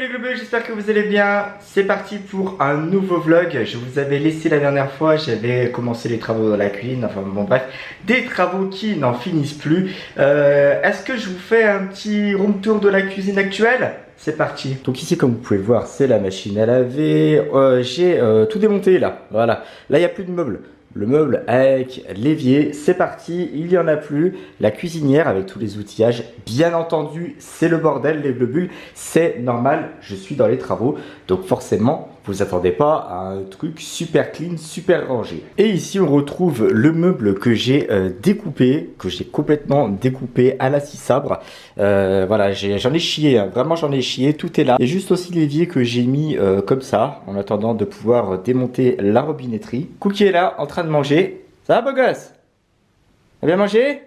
les globeux, j'espère que vous allez bien. C'est parti pour un nouveau vlog. Je vous avais laissé la dernière fois, j'avais commencé les travaux dans la cuisine, enfin bon bref, des travaux qui n'en finissent plus. Est-ce que je vous fais un petit room tour de la cuisine actuelle? C'est parti. Donc ici, comme vous pouvez le voir, c'est la machine à laver. J'ai tout démonté là, voilà. Là, il n'y a plus de meubles. Le meuble avec l'évier, c'est parti, il n'y en a plus. La cuisinière avec tous les outillages, bien entendu, c'est le bordel, les globules, c'est normal, je suis dans les travaux. Donc forcément, vous attendez pas à un truc super clean, super rangé. Et ici, on retrouve le meuble que j'ai découpé, que j'ai complètement découpé à la scie sabre. Voilà, j'en ai chié, hein, vraiment j'en ai chié, tout est là. Et juste aussi l'évier que j'ai mis comme ça, en attendant de pouvoir démonter la robinetterie. Cookie est là, en train de manger. Ça va, beau gosse? T'as bien mangé?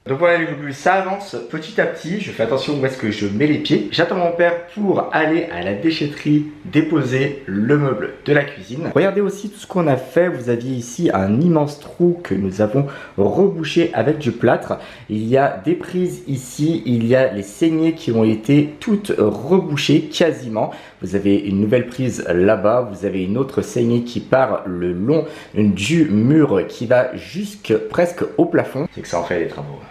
Donc voilà les globules, ça avance petit à petit, je fais attention où est-ce que je mets les pieds. J'attends mon père pour aller à la déchetterie déposer le meuble de la cuisine. Regardez aussi tout ce qu'on a fait, vous aviez ici un immense trou que nous avons rebouché avec du plâtre. Il y a des prises ici, il y a les saignées qui ont été toutes rebouchées quasiment. Vous avez une nouvelle prise là-bas, vous avez une autre saignée qui part le long du mur qui va jusque presque au plafond. C'est que ça en fait les travaux.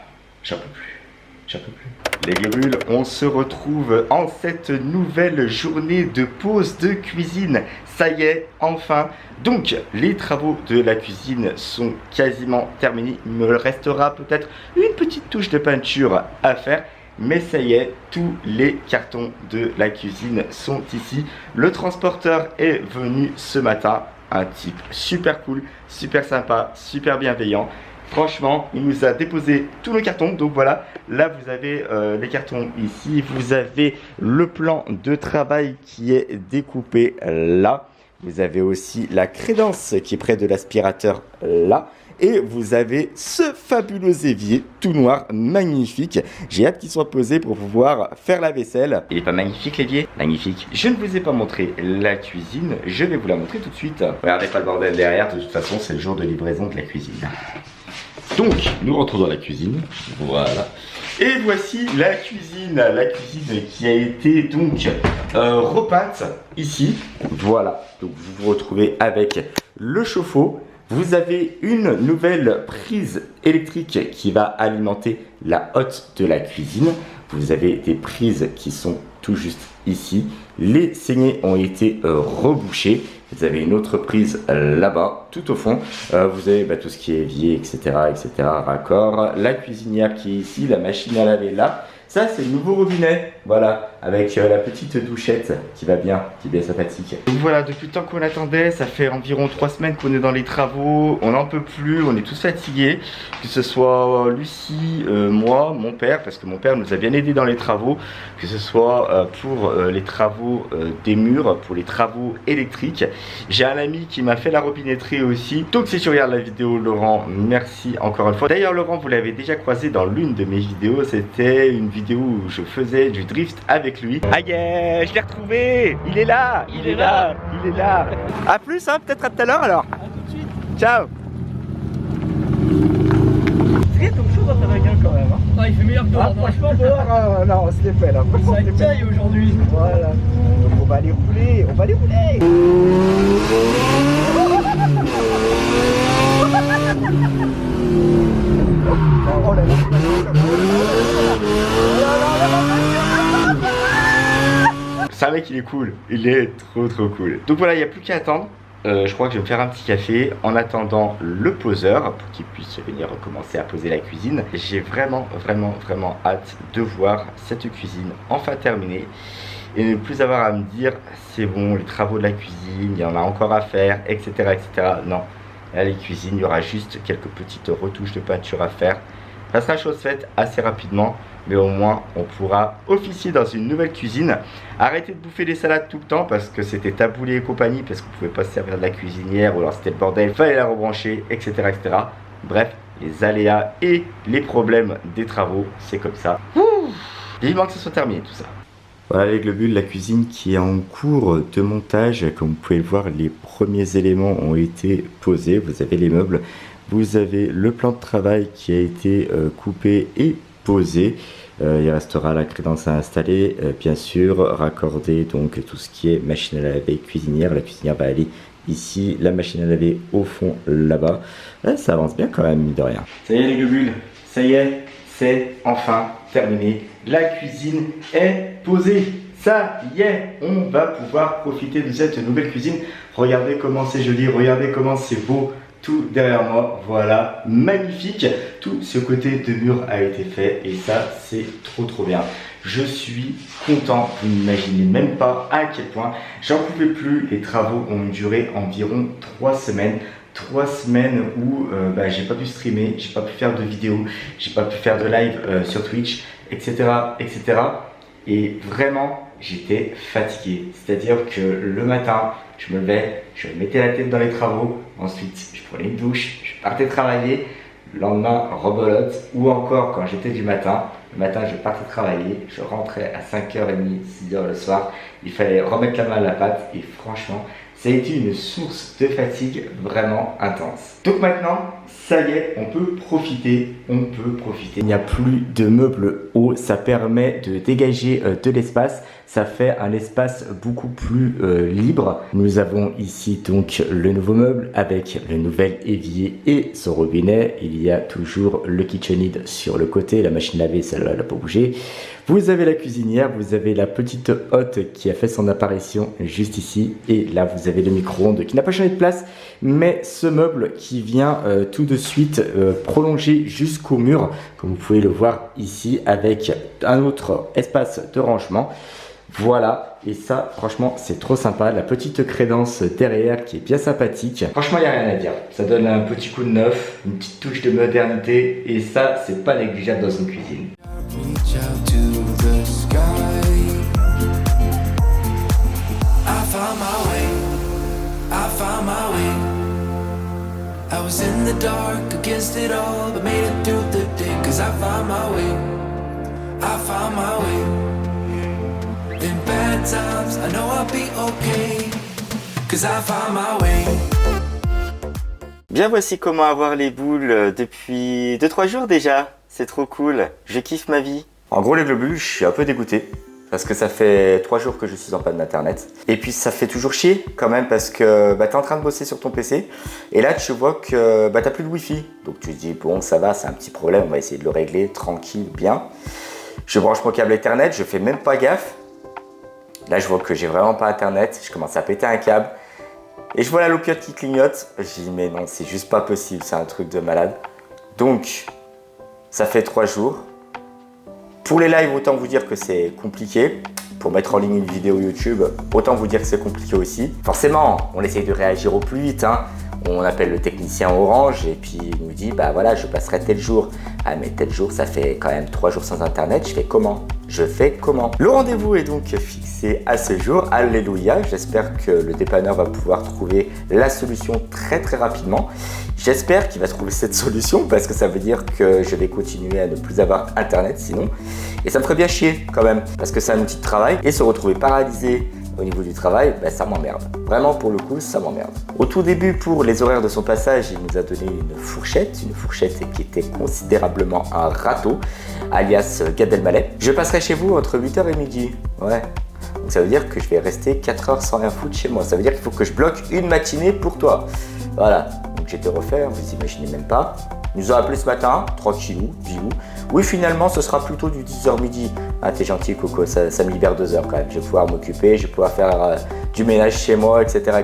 J'en peux plus, j'en peux plus. Les globules, on se retrouve en cette nouvelle journée de pause de cuisine. Ça y est, enfin. Donc, les travaux de la cuisine sont quasiment terminés. Il me restera peut-être une petite touche de peinture à faire. Mais ça y est, tous les cartons de la cuisine sont ici. Le transporteur est venu ce matin. Un type super cool, super sympa, super bienveillant. Franchement, il nous a déposé tous nos cartons. Donc voilà, là vous avez les cartons ici. Vous avez le plan de travail qui est découpé là. Vous avez aussi la crédence qui est près de l'aspirateur là. Et vous avez ce fabuleux évier tout noir, magnifique. J'ai hâte qu'il soit posé pour pouvoir faire la vaisselle. Il est pas magnifique l'évier? Magnifique. Je ne vous ai pas montré la cuisine, je vais vous la montrer tout de suite. Regardez pas le bordel derrière, de toute façon c'est le jour de livraison de la cuisine. Donc, nous rentrons dans la cuisine, voilà. Et voici la cuisine qui a été donc repeinte ici. Voilà, donc vous vous retrouvez avec le chauffe-eau. Vous avez une nouvelle prise électrique qui va alimenter la hotte de la cuisine. Vous avez des prises qui sont tout juste ici. Les saignées ont été rebouchées. Vous avez une autre prise là-bas, tout au fond. Vous avez tout ce qui est évier, etc., raccord. La cuisinière qui est ici, la machine à laver là. Ça, c'est le nouveau robinet, voilà, avec la petite douchette qui va bien, qui est bien sympathique. Donc voilà, depuis le temps qu'on attendait, ça fait environ 3 semaines qu'on est dans les travaux, on n'en peut plus, on est tous fatigués, que ce soit Lucie, moi, mon père, parce que mon père nous a bien aidé dans les travaux, que ce soit pour les travaux des murs, pour les travaux électriques. J'ai un ami qui m'a fait la robinetterie aussi, donc si tu regardes la vidéo, Laurent, merci encore une fois. D'ailleurs, Laurent, vous l'avez déjà croisé dans l'une de mes vidéos, c'était une vidéo où je faisais du drift avec lui. Aïe, je l'ai retrouvé. Il est là, il est là. A plus, hein, peut-être à tout à l'heure alors. À tout de suite. Ciao. C'est comme chaud dans ta bagnole quand même. Hein. Ah, il fait meilleur que dehors. Franchement, dehors, non, on se les fait là. Ça caille aujourd'hui. Voilà. Donc on va aller rouler, Oh là là. C'est un mec, il est cool, il est trop cool. Donc voilà, il n'y a plus qu'à attendre. Je crois que je vais me faire un petit café en attendant le poseur pour qu'il puisse venir recommencer à poser la cuisine. J'ai vraiment hâte de voir cette cuisine enfin terminée et ne plus avoir à me dire c'est bon, les travaux de la cuisine, il y en a encore à faire, etc. Non, là les cuisines, il y aura juste quelques petites retouches de peinture à faire. Ça sera chose faite assez rapidement, mais au moins on pourra officier dans une nouvelle cuisine. Arrêtez de bouffer des salades tout le temps parce que c'était taboulé et compagnie, parce que vous pouvez pas se servir de la cuisinière ou alors c'était le bordel, fallait la rebrancher, etc. Bref, les aléas et les problèmes des travaux, c'est comme ça. Vivement que ce soit terminé tout ça. Voilà les globules, la cuisine qui est en cours de montage. Comme vous pouvez le voir, les premiers éléments ont été posés. Vous avez les meubles, vous avez le plan de travail qui a été coupé et posé. Il restera la crédence à installer, bien sûr, raccorder donc tout ce qui est machine à laver, cuisinière. La cuisinière va aller ici, la machine à laver au fond là-bas. Ça avance bien quand même, mine de rien. Ça y est les globules, ça y est, c'est enfin terminé. La cuisine est posée. Ça y est, on va pouvoir profiter de cette nouvelle cuisine. Regardez comment c'est joli, regardez comment c'est beau. Tout derrière moi, voilà, magnifique. Tout ce côté de mur a été fait et ça, c'est trop bien. Je suis content, vous n'imaginez même pas à quel point j'en pouvais plus. Les travaux ont duré environ 3 semaines. 3 semaines où j'ai pas pu streamer, j'ai pas pu faire de vidéos, j'ai pas pu faire de live sur Twitch, etc. Et vraiment, j'étais fatigué. C'est-à-dire que le matin, je me levais, je mettais la tête dans les travaux, ensuite je prenais une douche, je partais travailler, le lendemain rebelote, ou encore quand j'étais du matin, le matin je partais travailler, je rentrais à 5h30, 6h le soir, il fallait remettre la main à la pâte et franchement, ça a été une source de fatigue vraiment intense. Donc maintenant, ça y est, on peut profiter. Il n'y a plus de meubles hauts, ça permet de dégager de l'espace. Ça fait un espace beaucoup plus libre. Nous avons ici donc le nouveau meuble avec le nouvel évier et son robinet. Il y a toujours le KitchenAid sur le côté, la machine à laver, celle-là, elle n'a pas bougé. Vous avez la cuisinière, vous avez la petite hotte qui a fait son apparition juste ici. Et là, vous avez le micro-ondes qui n'a pas changé de place, mais ce meuble qui vient tout de suite prolonger jusqu'au mur, comme vous pouvez le voir ici, avec un autre espace de rangement. Voilà, et ça, franchement, c'est trop sympa. La petite crédence derrière qui est bien sympathique. Franchement, il n'y a rien à dire. Ça donne un petit coup de neuf, une petite touche de modernité, et ça, c'est pas négligeable dans une cuisine. I was in the dark against it all, but made it through the day, 'cause I found my way, I found my way. In bad times, I know I'll be okay, 'cause I found my way. Bien, voici comment avoir les boules depuis 2-3 jours déjà. C'est trop cool, je kiffe ma vie. En gros les globules, je suis un peu dégoûté. Parce que ça fait 3 jours que je suis en panne d'internet. Et puis ça fait toujours chier quand même parce que t'es en train de bosser sur ton PC. Et là tu vois que t'as plus de wifi. Donc tu te dis bon ça va, c'est un petit problème, on va essayer de le régler tranquille, bien. Je branche mon câble Ethernet, je fais même pas gaffe. Là je vois que j'ai vraiment pas internet, je commence à péter un câble. Et je vois la loupiote qui clignote. Je dis mais non, c'est juste pas possible, c'est un truc de malade. Donc ça fait 3 jours. Pour les lives, autant vous dire que c'est compliqué. Pour mettre en ligne une vidéo YouTube, autant vous dire que c'est compliqué aussi. Forcément, on essaye de réagir au plus vite. On appelle le technicien Orange et puis il nous dit bah voilà, je passerai tel jour. Ah mais tel jour, ça fait quand même 3 jours sans internet. Je fais comment? Le rendez-vous est donc fixé à ce jour. Alléluia. J'espère que le dépanneur va pouvoir trouver la solution très rapidement. J'espère qu'il va trouver cette solution parce que ça veut dire que je vais continuer à ne plus avoir internet sinon. Et ça me ferait bien chier quand même parce que c'est un outil de travail et se retrouver paralysé au niveau du travail, ça m'emmerde. Vraiment pour le coup, ça m'emmerde. Au tout début, pour les horaires de son passage, il nous a donné une fourchette qui était considérablement un râteau, alias Gad Elmaleh. Je passerai chez vous entre 8h et midi. Ouais. Donc ça veut dire que je vais rester 4 heures sans rien foutre chez moi. Ça veut dire qu'il faut que je bloque une matinée pour toi. Voilà. Donc j'ai été refaire, vous imaginez même pas. Ils nous ont appelé ce matin, tranquillou, bilou. Oui, finalement, ce sera plutôt du 10h midi. Ah, t'es gentil, Coco, ça me libère 2 heures quand même. Je vais pouvoir m'occuper, je vais pouvoir faire du ménage chez moi, etc.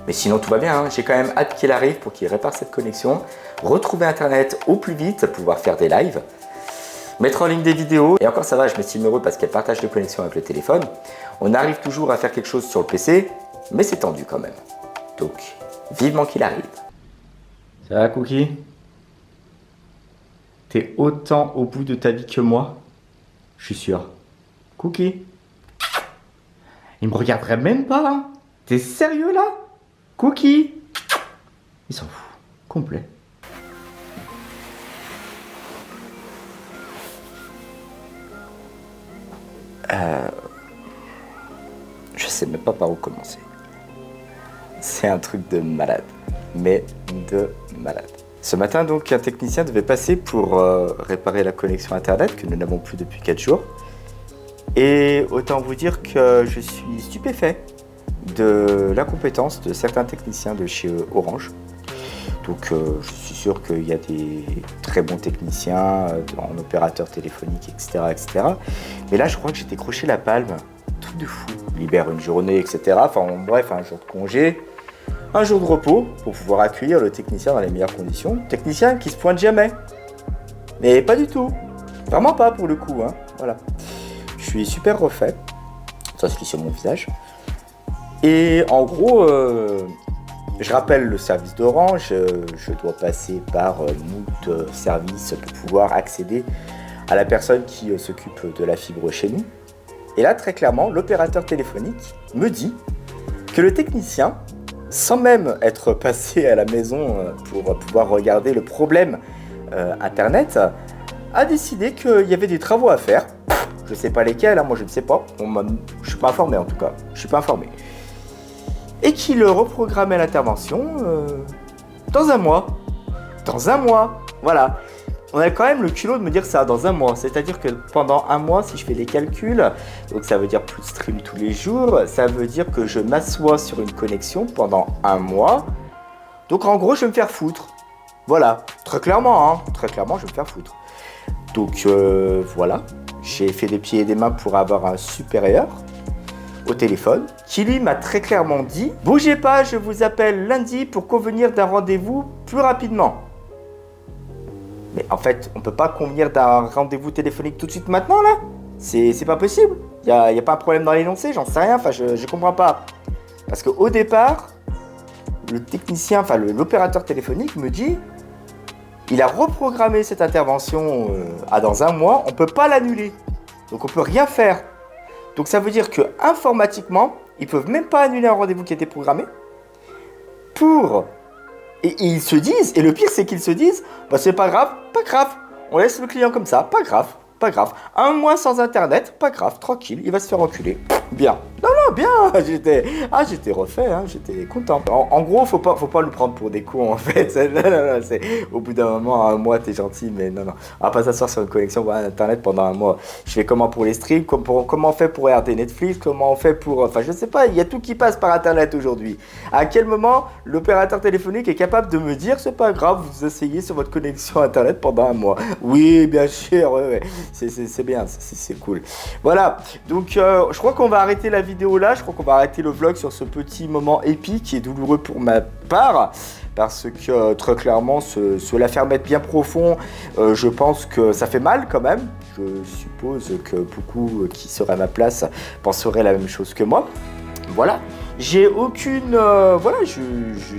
Mais sinon, tout va bien. J'ai quand même hâte qu'il arrive pour qu'il répare cette connexion, retrouver Internet au plus vite, pouvoir faire des lives, mettre en ligne des vidéos. Et encore, ça va, je m'estime heureux parce qu'elle partage de connexion avec le téléphone. On arrive toujours à faire quelque chose sur le PC, mais c'est tendu quand même. Donc, vivement qu'il arrive. Ça va, Cookie? T'es autant au bout de ta vie que moi? Je suis sûr. Cookie? Il me regarderait même pas. T'es sérieux là? Cookie? Il s'en fout. Complet. Je sais même pas par où commencer. C'est un truc de malade. Mais de malade. Ce matin, donc, un technicien devait passer pour réparer la connexion Internet que nous n'avons plus depuis 4 jours. Et autant vous dire que je suis stupéfait de la compétence de certains techniciens de chez Orange. Donc je suis sûr qu'il y a des très bons techniciens en opérateur téléphonique, etc., etc. Mais là, je crois que j'ai décroché la palme. Truc de fou. Il libère une journée, etc. Enfin, bref, un jour de congé, un jour de repos pour pouvoir accueillir le technicien dans les meilleures conditions. Technicien qui se pointe jamais. Mais pas du tout. Vraiment pas pour le coup. Hein. Voilà. Je suis super refait. Ça, c'est sur mon visage. Et en gros... je rappelle le service d'Orange, je dois passer par moult services pour pouvoir accéder à la personne qui s'occupe de la fibre chez nous. Et là, très clairement, l'opérateur téléphonique me dit que le technicien, sans même être passé à la maison pour pouvoir regarder le problème Internet, a décidé qu'il y avait des travaux à faire. Je ne sais pas lesquels, hein, moi je ne sais pas. Je ne suis pas informé en tout cas, je ne suis pas informé. Et qu'il reprogrammait l'intervention dans un mois. Dans un mois, voilà. On a quand même le culot de me dire ça, dans un mois. C'est-à-dire que pendant un mois, si je fais les calculs, donc ça veut dire plus de stream tous les jours, ça veut dire que je m'assois sur une connexion pendant un mois. Donc en gros, je vais me faire foutre. Voilà, très clairement, hein. Très clairement, je vais me faire foutre. Donc voilà, j'ai fait des pieds et des mains pour avoir un supérieur au téléphone, qui lui m'a très clairement dit « Bougez pas, je vous appelle lundi pour convenir d'un rendez-vous plus rapidement. » Mais en fait, on peut pas convenir d'un rendez-vous téléphonique tout de suite maintenant, là. C'est pas possible. Y a pas un problème dans l'énoncé, j'en sais rien, enfin, je comprends pas. Parce qu'au départ, le technicien, enfin, l'opérateur téléphonique me dit « Il a reprogrammé cette intervention dans un mois, on peut pas l'annuler. Donc on peut rien faire. » Donc ça veut dire que informatiquement, ils peuvent même pas annuler un rendez-vous qui était programmé. Et ils se disent, et le pire c'est qu'ils se disent, bah c'est pas grave, on laisse le client comme ça, pas grave. Un mois sans internet, pas grave, tranquille, il va se faire enculer. Bien. Non, bien, j'étais refait, hein, j'étais content. En gros, faut pas le prendre pour des cons en fait. Non, c'est au bout d'un moment, un mois t'es gentil, mais non. On va pas s'asseoir sur une connexion internet pendant un mois. Je fais comment pour les streams, comment on fait pour regarder Netflix, comment on fait pour... Enfin, je sais pas, il y a tout qui passe par internet aujourd'hui. À quel moment l'opérateur téléphonique est capable de me dire, c'est pas grave, vous essayez sur votre connexion internet pendant un mois. Oui, bien sûr, ouais. C'est bien, c'est cool. Voilà, donc je crois qu'on va arrêter la vidéo là, je crois qu'on va arrêter le vlog sur ce petit moment épique et douloureux pour ma part, parce que très clairement, se la faire mettre bien profond, je pense que ça fait mal quand même. Je suppose que beaucoup qui seraient à ma place penseraient la même chose que moi. Voilà. J'ai aucune...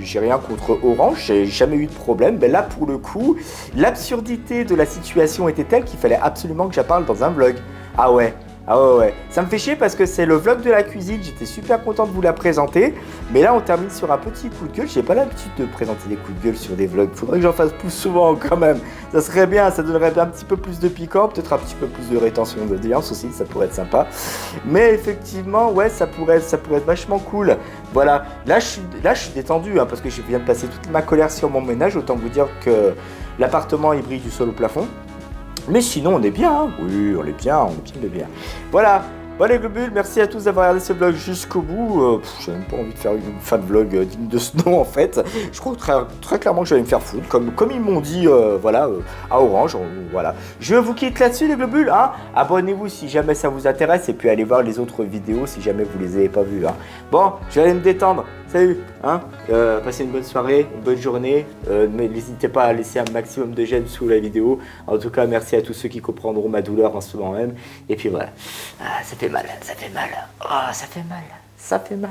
j'ai rien contre Orange, j'ai jamais eu de problème. Mais là, pour le coup, l'absurdité de la situation était telle qu'il fallait absolument que j'en parle dans un vlog. Ah ouais. Ça me fait chier parce que c'est le vlog de la cuisine, j'étais super content de vous la présenter. Mais là, on termine sur un petit coup de gueule. J'ai pas l'habitude de présenter des coups de gueule sur des vlogs. Faudrait que j'en fasse plus souvent quand même. Ça serait bien, ça donnerait un petit peu plus de piquant, peut-être un petit peu plus de rétention d'audience aussi, ça pourrait être sympa. Mais effectivement, ouais, ça pourrait être vachement cool. Voilà, là je suis détendu hein, parce que je viens de passer toute ma colère sur mon ménage. Autant vous dire que l'appartement il brille du sol au plafond. Mais sinon on est bien, hein. Oui on est bien. Voilà, bon les globules, merci à tous d'avoir regardé ce vlog jusqu'au bout. J'ai même pas envie de faire une fin de vlog digne de ce nom en fait. Je crois très clairement que je vais me faire foutre, comme ils m'ont dit à Orange. Voilà. Je vous quitte là-dessus les globules. Hein. Abonnez-vous si jamais ça vous intéresse et puis allez voir les autres vidéos si jamais vous les avez pas vues. Hein. Bon, je vais aller me détendre. Salut, hein, passez une bonne soirée, une bonne journée, mais n'hésitez pas à laisser un maximum de j'aime sous la vidéo. En tout cas, merci à tous ceux qui comprendront ma douleur en ce moment même. Et puis voilà, ça fait mal, oh, ça fait mal.